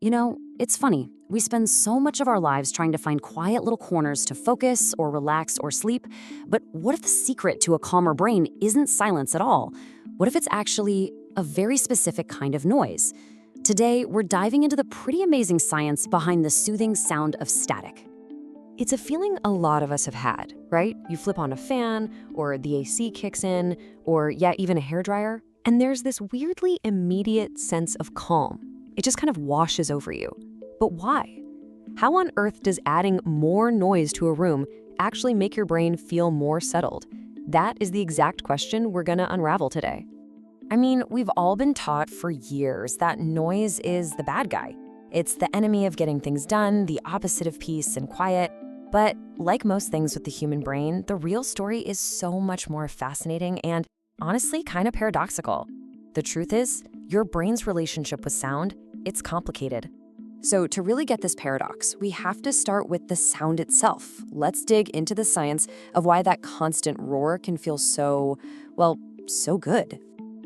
You know, it's funny. We spend so much of our lives trying to find quiet little corners to focus or relax or sleep. But what if the secret to a calmer brain isn't silence at all? What if it's actually a very specific kind of noise? Today, we're diving into the pretty amazing science behind the soothing sound of static. It's a feeling a lot of us have had, right? You flip on a fan, or the AC kicks in, or even a hairdryer, and there's this weirdly immediate sense of calm. It just kind of washes over you. But why? How on earth does adding more noise to a room actually make your brain feel more settled? That is the exact question we're gonna unravel today. I mean, we've all been taught for years that noise is the bad guy. It's the enemy of getting things done, the opposite of peace and quiet. But like most things with the human brain, the real story is so much more fascinating and honestly kind of paradoxical. The truth is, your brain's relationship with sound, it's complicated. So to really get this paradox, we have to start with the sound itself. Let's dig into the science of why that constant roar can feel so good.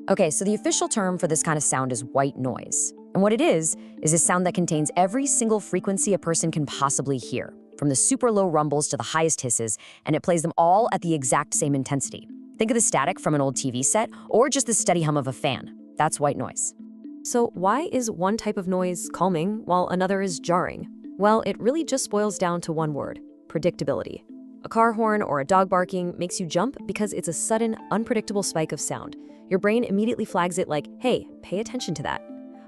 Okay, so the official term for this kind of sound is white noise. And what it is a sound that contains every single frequency a person can possibly hear, from the super low rumbles to the highest hisses, and it plays them all at the exact same intensity. Think of the static from an old TV set, or just the steady hum of a fan. That's white noise. So why is one type of noise calming while another is jarring? Well, it really just boils down to one word: predictability. A car horn or a dog barking makes you jump because it's a sudden, unpredictable spike of sound. Your brain immediately flags it like, hey, pay attention to that.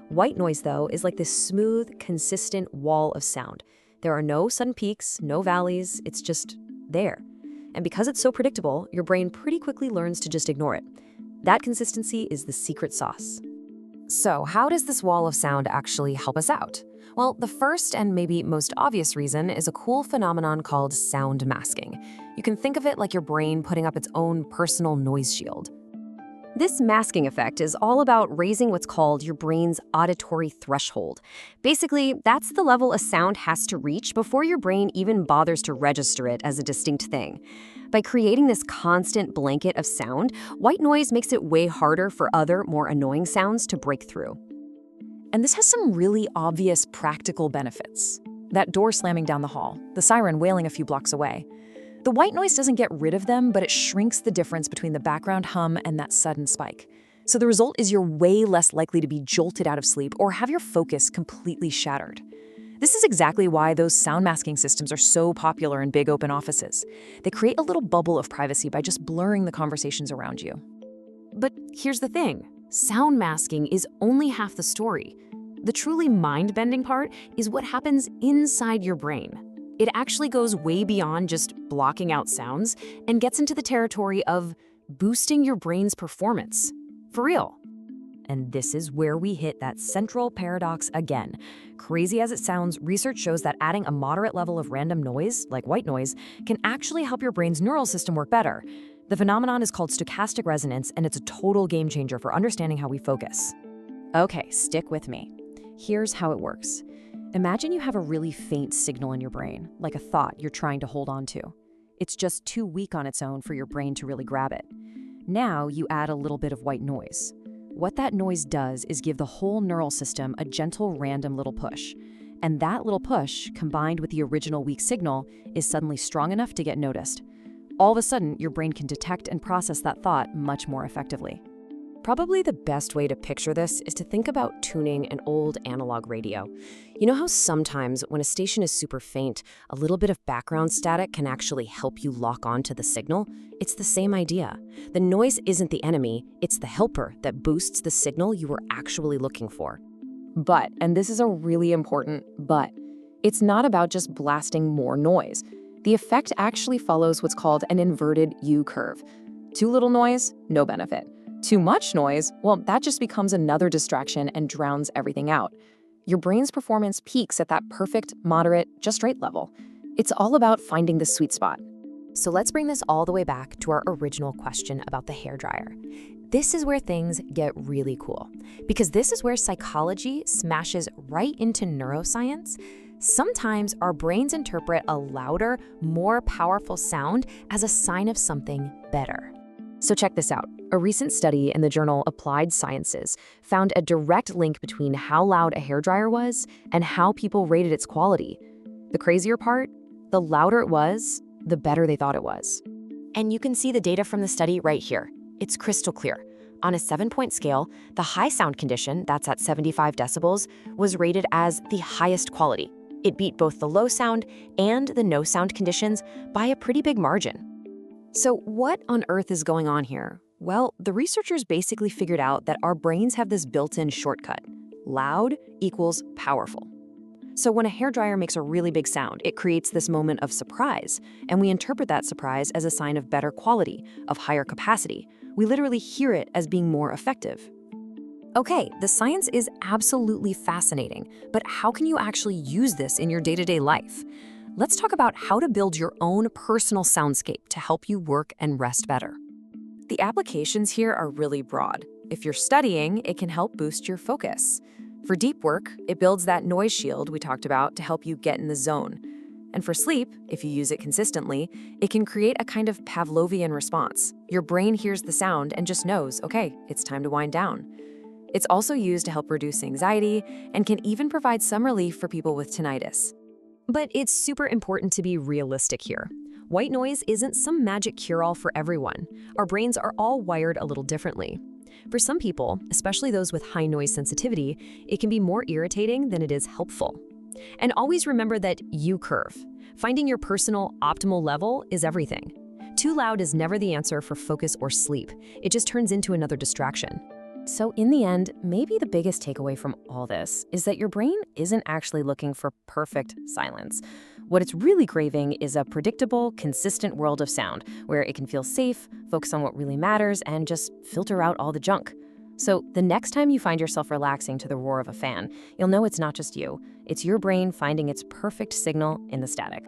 White noise, though, is like this smooth, consistent wall of sound. There are no sudden peaks, no valleys, it's just there. And because it's so predictable, your brain pretty quickly learns to just ignore it. That consistency is the secret sauce. So how does this wall of sound actually help us out? Well, the first and maybe most obvious reason is a cool phenomenon called sound masking. You can think of it like your brain putting up its own personal noise shield. This masking effect is all about raising what's called your brain's auditory threshold. Basically, that's the level a sound has to reach before your brain even bothers to register it as a distinct thing. By creating this constant blanket of sound, white noise makes it way harder for other, more annoying sounds to break through. And this has some really obvious practical benefits. That door slamming down the hall, the siren wailing a few blocks away. The white noise doesn't get rid of them, but it shrinks the difference between the background hum and that sudden spike. So the result is you're way less likely to be jolted out of sleep or have your focus completely shattered. This is exactly why those sound masking systems are so popular in big open offices. They create a little bubble of privacy by just blurring the conversations around you. But here's the thing, sound masking is only half the story. The truly mind-bending part is what happens inside your brain. It actually goes way beyond just blocking out sounds and gets into the territory of boosting your brain's performance. For real. And this is where we hit that central paradox again. Crazy as it sounds, research shows that adding a moderate level of random noise, like white noise, can actually help your brain's neural system work better. The phenomenon is called stochastic resonance, and it's a total game changer for understanding how we focus. Okay, stick with me. Here's how it works. Imagine you have a really faint signal in your brain, like a thought you're trying to hold on to. It's just too weak on its own for your brain to really grab it. Now you add a little bit of white noise. What that noise does is give the whole neural system a gentle, random little push. And that little push, combined with the original weak signal, is suddenly strong enough to get noticed. All of a sudden, your brain can detect and process that thought much more effectively. Probably the best way to picture this is to think about tuning an old analog radio. You know how sometimes when a station is super faint, a little bit of background static can actually help you lock onto the signal? It's the same idea. The noise isn't the enemy, it's the helper that boosts the signal you were actually looking for. But, and this is a really important but, it's not about just blasting more noise. The effect actually follows what's called an inverted U-curve. Too little noise, no benefit. Too much noise, well, that just becomes another distraction and drowns everything out. Your brain's performance peaks at that perfect, moderate, just right level. It's all about finding the sweet spot. So let's bring this all the way back to our original question about the hairdryer. This is where things get really cool, because this is where psychology smashes right into neuroscience. Sometimes our brains interpret a louder, more powerful sound as a sign of something better. So check this out. A recent study in the journal Applied Sciences found a direct link between how loud a hairdryer was and how people rated its quality. The crazier part? The louder it was, the better they thought it was. And you can see the data from the study right here. It's crystal clear. On a 7-point scale, the high sound condition, that's at 75 decibels, was rated as the highest quality. It beat both the low sound and the no sound conditions by a pretty big margin. So what on earth is going on here? Well, the researchers basically figured out that our brains have this built-in shortcut. Loud equals powerful. So when a hairdryer makes a really big sound, it creates this moment of surprise, and we interpret that surprise as a sign of better quality, of higher capacity. We literally hear it as being more effective. Okay, the science is absolutely fascinating, but how can you actually use this in your day-to-day life? Let's talk about how to build your own personal soundscape to help you work and rest better. The applications here are really broad. If you're studying, it can help boost your focus. For deep work, it builds that noise shield we talked about to help you get in the zone. And for sleep, if you use it consistently, it can create a kind of Pavlovian response. Your brain hears the sound and just knows, okay, it's time to wind down. It's also used to help reduce anxiety and can even provide some relief for people with tinnitus. But it's super important to be realistic here. White noise isn't some magic cure-all for everyone. Our brains are all wired a little differently. For some people, especially those with high noise sensitivity, it can be more irritating than it is helpful. And always remember that U-curve. Finding your personal optimal level is everything. Too loud is never the answer for focus or sleep. It just turns into another distraction. So in the end, maybe the biggest takeaway from all this is that your brain isn't actually looking for perfect silence. What it's really craving is a predictable, consistent world of sound where it can feel safe, focus on what really matters, and just filter out all the junk. So the next time you find yourself relaxing to the roar of a fan, you'll know it's not just you. It's your brain finding its perfect signal in the static.